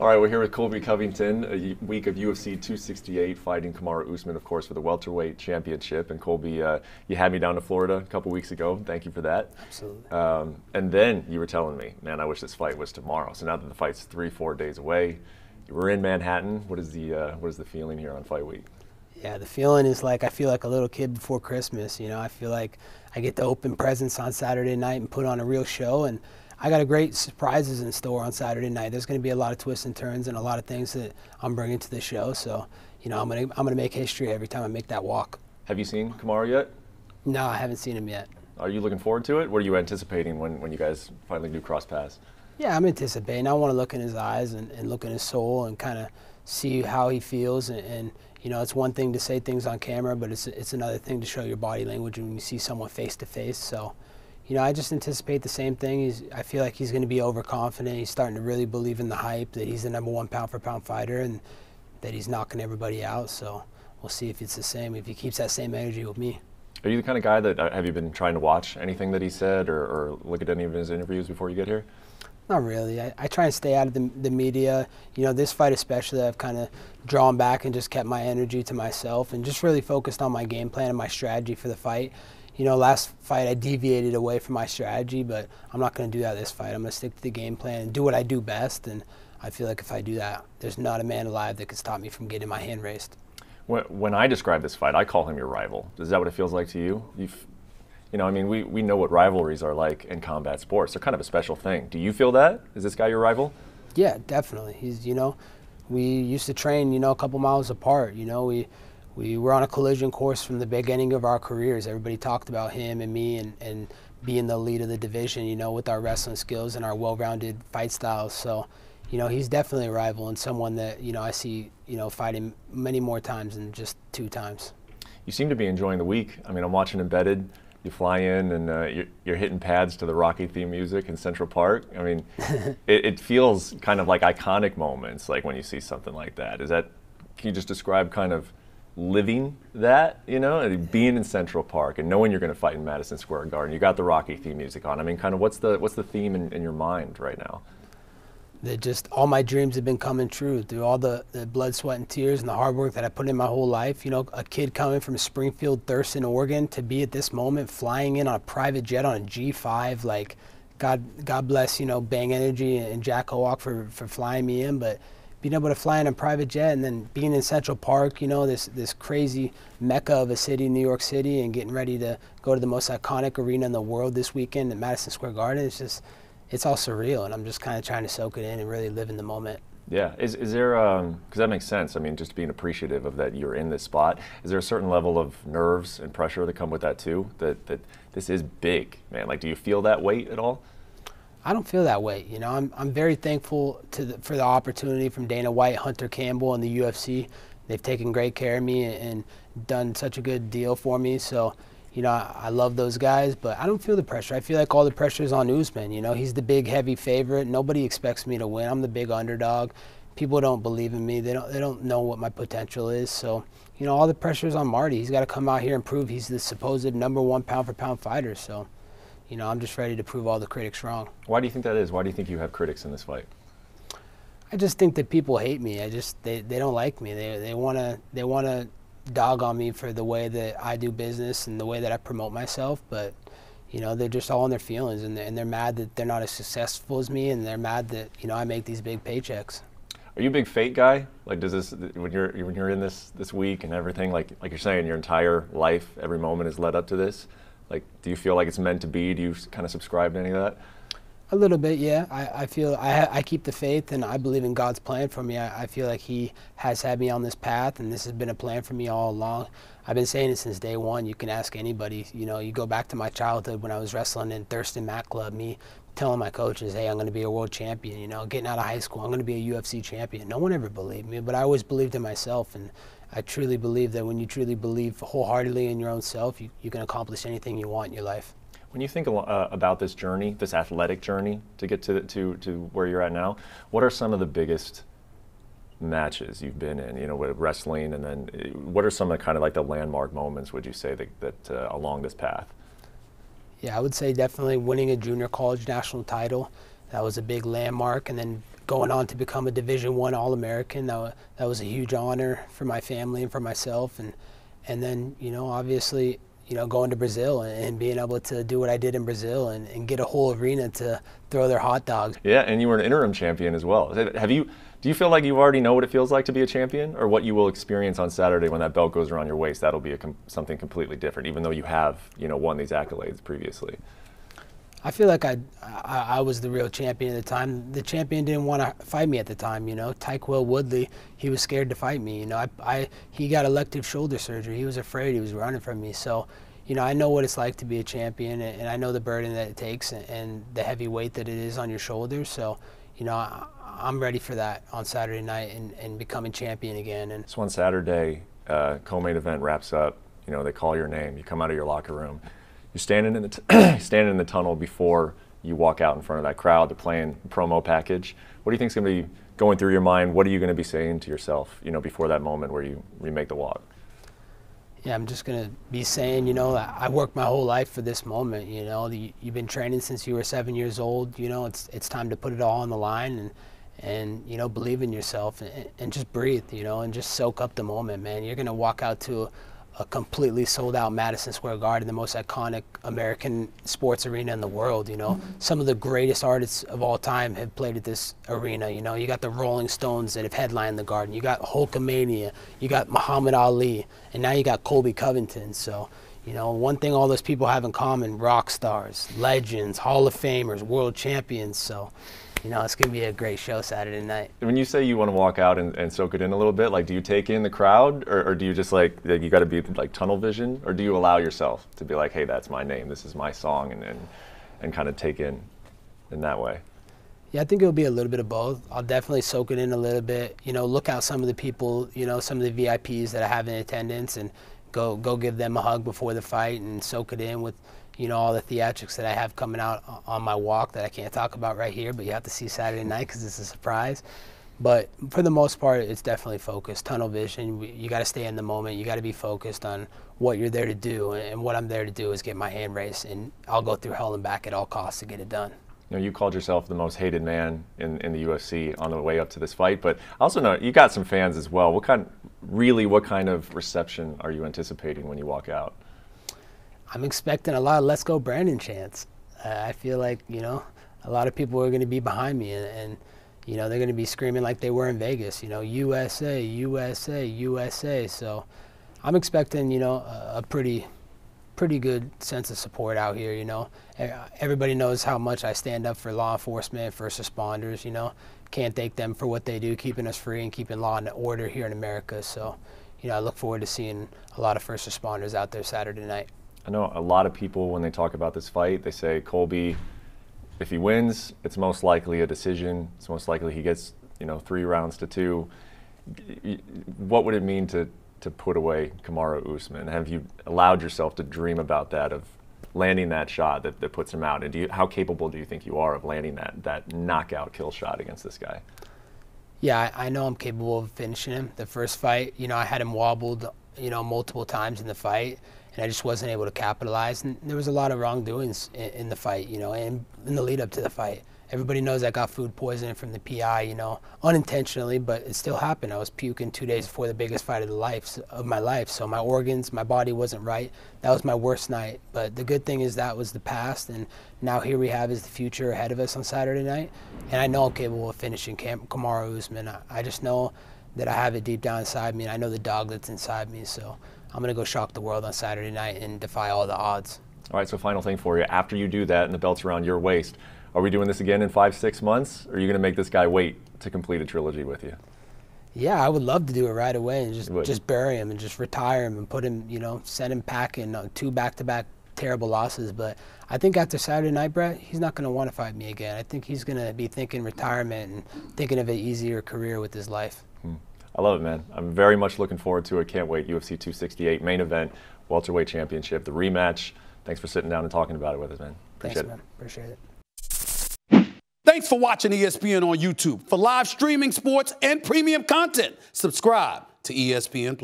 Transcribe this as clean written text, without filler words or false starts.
All right, we're here with Colby Covington, a week of UFC 268, fighting Kamaru Usman, of course, for the welterweight championship. And Colby, you had me down to Florida a couple weeks ago. Thank you for that. Absolutely. And then you were telling me, man, I wish this fight was tomorrow. So now that the fight's 3-4 days away, we're in Manhattan. What is the feeling here on fight week? Yeah, the feeling is like I feel like a little kid before Christmas. You know, I feel like I get to open presents on Saturday night and put on a real show. And I got a great surprises in store on Saturday night. There's going to be a lot of twists and turns and a lot of things that I'm bringing to the show. So, you know, I'm gonna make history every time I make that walk. Have you seen Kamaru yet? No, I haven't seen him yet. Are you looking forward to it? What are you anticipating when you guys finally do cross paths? Yeah, I'm anticipating. I want to look in his eyes and look in his soul and kind of see how he feels. And you know, it's one thing to say things on camera, but it's another thing to show your body language when you see someone face to face. So, you know, I just anticipate the same thing. I feel like he's going to be overconfident. He's starting to really believe in the hype that he's the #1 pound-for-pound fighter and that he's knocking everybody out. So we'll see if it's the same, if he keeps that same energy with me. Are you the kind of guy that, have you been trying to watch anything that he said or look at any of his interviews before you get here? Not really. I try and stay out of the media. You know, this fight especially, I've kind of drawn back and just kept my energy to myself and just really focused on my game plan and my strategy for the fight. You know, last fight I deviated away from my strategy, but I'm not going to do that this fight. I'm going to stick to the game plan and do what I do best, and I feel like if I do that, there's not a man alive that could stop me from getting my hand raised. When I describe this fight, I call him your rival. Is that what it feels like to you? You know, I mean, we know what rivalries are like in combat sports. They're kind of a special thing. Do you feel that? Is this guy your rival? Yeah, definitely. He's, you know, we used to train, you know, a couple miles apart. You know, we were on a collision course from the beginning of our careers. Everybody talked about him and me and being the lead of the division, you know, with our wrestling skills and our well-rounded fight styles. So, you know, he's definitely a rival and someone that, you know, I see, you know, fighting many more times than just 2 times. You seem to be enjoying the week. I mean, I'm watching Embedded. You fly in and you're hitting pads to the Rocky theme music in Central Park. I mean, it feels kind of like iconic moments, like when you see something like that. Can you just describe kind of living that, you know, and being in Central Park and knowing you're going to fight in Madison Square Garden? You got the Rocky theme music on. I mean, kind of what's the theme in your mind right now? That just all my dreams have been coming true through all the blood, sweat, and tears and the hard work that I put in my whole life. You know, a kid coming from Springfield, Thurston, Oregon, to be at this moment flying in on a private jet on a G5. Like, God bless, you know, Bang Energy and Jack Howalk for flying me in, but being able to fly in a private jet and then being in Central Park, you know, this crazy mecca of a city, New York City, and getting ready to go to the most iconic arena in the world this weekend at Madison Square Garden. It's all surreal, and I'm just kind of trying to soak it in and really live in the moment. Yeah, is there, because that makes sense, I mean, just being appreciative of that you're in this spot, is there a certain level of nerves and pressure that come with that too, that this is big, man? Like, do you feel that weight at all? I don't feel that weight, you know. I'm very thankful for the opportunity from Dana White, Hunter Campbell, and the UFC. They've taken great care of me and done such a good deal for me, so you know, I love those guys, but I don't feel the pressure. I feel like all the pressure is on Usman. You know, he's the big, heavy favorite. Nobody expects me to win. I'm the big underdog. People don't believe in me. They don't know what my potential is. So, you know, all the pressure is on Marty. He's got to come out here and prove he's the supposed #1 pound-for-pound fighter. So, you know, I'm just ready to prove all the critics wrong. Why do you think that is? Why do you think you have critics in this fight? I just think that people hate me. They don't like me. They wanna dog on me for the way that I do business and the way that I promote myself, but you know, they're just all in their feelings and they're mad that they're not as successful as me, and they're mad that, you know, I make these big paychecks. Are you a big fate guy? Like, does this, when you're in this week and everything, like you're saying, your entire life, every moment has led up to this, like, do you feel like it's meant to be? Do you kind of subscribe to any of that? A little bit, yeah. I feel I keep the faith, and I believe in God's plan for me. I feel like He has had me on this path, and this has been a plan for me all along. I've been saying it since day one. You can ask anybody. You know, you go back to my childhood when I was wrestling in Thurston Mat Club, me telling my coaches, hey, I'm going to be a world champion. You know, getting out of high school, I'm going to be a UFC champion. No one ever believed me, but I always believed in myself, and I truly believe that when you truly believe wholeheartedly in your own self, you can accomplish anything you want in your life. When you think about this journey, this athletic journey to get to where you're at now, what are some of the biggest matches you've been in, you know, with wrestling, and then what are some of the kind of like the landmark moments, would you say, that along this path? Yeah, I would say definitely winning a junior college national title. that was a big landmark. And then going on to become a Division I All-American, that was a huge honor for my family and for myself. And then, you know, obviously, you know, going to Brazil and being able to do what I did in Brazil and get a whole arena to throw their hot dogs. Yeah, and you were an interim champion as well. Do you feel like you already know what it feels like to be a champion, or what you will experience on Saturday when that belt goes around your waist? That'll be something completely different, even though you have, you know, won these accolades previously. I feel like I was the real champion at the time. The champion didn't want to fight me at the time, you know. Tyquil Woodley, he was scared to fight me, you know. He got elective shoulder surgery. He was afraid. He was running from me. So, you know, I know what it's like to be a champion, and I know the burden that it takes and the heavy weight that it is on your shoulders. So, you know, I'm ready for that on Saturday night and becoming champion again. And so on Saturday, co-main event wraps up. You know, they call your name. You come out of your locker room. You're standing in the standing in the tunnel before you walk out in front of that crowd. They're playing a promo package. What do you think is going to be going through your mind? What are you going to be saying to yourself, you know, before that moment where you make the walk? Yeah, I'm just going to be saying, you know, I worked my whole life for this moment. You know, you've been training since you were 7 years old. You know, it's time to put it all on the line and you know, believe in yourself and just breathe, you know, and just soak up the moment, man. You're going to walk out to a completely sold out Madison Square Garden, the most iconic American sports arena in the world, you know. Some of the greatest artists of all time have played at this arena, you know. You got the Rolling Stones that have headlined the Garden. You got Hulkamania, you got Muhammad Ali, and now you got Colby Covington. So, you know, one thing all those people have in common, rock stars, legends, Hall of Famers, world champions. So, you know, it's going to be a great show Saturday night. When you say you want to walk out and soak it in a little bit, like, do you take in the crowd, or do you just like you got to be like tunnel vision, or do you allow yourself to be like, hey, that's my name, this is my song, and kind of take in that way? Yeah, I think it'll be a little bit of both. I'll definitely soak it in a little bit. You know, look out some of the people, you know, some of the VIPs that I have in attendance, and go give them a hug before the fight and soak it in with, you know, all the theatrics that I have coming out on my walk that I can't talk about right here, but you have to see Saturday night because it's a surprise. But for the most part, it's definitely focused, tunnel vision. You got to stay in the moment. You got to be focused on what you're there to do, and what I'm there to do is get my hand raised, and I'll go through hell and back at all costs to get it done. You know, you called yourself the most hated man in the UFC on the way up to this fight, but I also know you got some fans as well. What kind of reception are you anticipating when you walk out? I'm expecting a lot of "Let's go Brandon" chants. I feel like, you know, a lot of people are going to be behind me, and you know, they're going to be screaming like they were in Vegas, you know, USA, USA, USA. So I'm expecting, you know, a pretty good sense of support out here, you know. Everybody knows how much I stand up for law enforcement, first responders, you know. Can't thank them for what they do, keeping us free and keeping law and order here in America. So, you know, I look forward to seeing a lot of first responders out there Saturday night. I know a lot of people, when they talk about this fight, they say, Colby, if he wins, it's most likely a decision. It's most likely he gets, you know, 3 rounds to 2. What would it mean to put away Kamaru Usman? Have you allowed yourself to dream about that, of landing that shot that puts him out? And how capable do you think you are of landing that knockout kill shot against this guy? Yeah, I know I'm capable of finishing him. The first fight, you know, I had him wobbled, you know, multiple times in the fight, and I just wasn't able to capitalize. And there was a lot of wrongdoings in the fight, you know, and in the lead up to the fight. Everybody knows I got food poisoning from the PI, you know, unintentionally, but it still happened. I was puking 2 days before the biggest fight of my life. So my organs, my body wasn't right. That was my worst night. But the good thing is that was the past, and now here we have is the future ahead of us on Saturday night. And I know I'm capable of finishing Kamaru Usman. I just know that I have it deep down inside me, and I know the dog that's inside me. So I'm going to go shock the world on Saturday night and defy all the odds. All right, so final thing for you. After you do that and the belt's around your waist, are we doing this again in 5-6 months? Or are you going to make this guy wait to complete a trilogy with you? Yeah, I would love to do it right away and just bury him and just retire him and put him, you know, send him packing 2 back-to-back terrible losses. But I think after Saturday night, Brett, he's not going to want to fight me again. I think he's going to be thinking retirement and thinking of an easier career with his life. I love it, man. I'm very much looking forward to it. Can't wait. UFC 268 main event, welterweight championship, the rematch. Thanks for sitting down and talking about it with us, man. Appreciate it. Man. Appreciate it. Thanks for watching ESPN on YouTube. For live streaming, sports, and premium content, subscribe to ESPN+.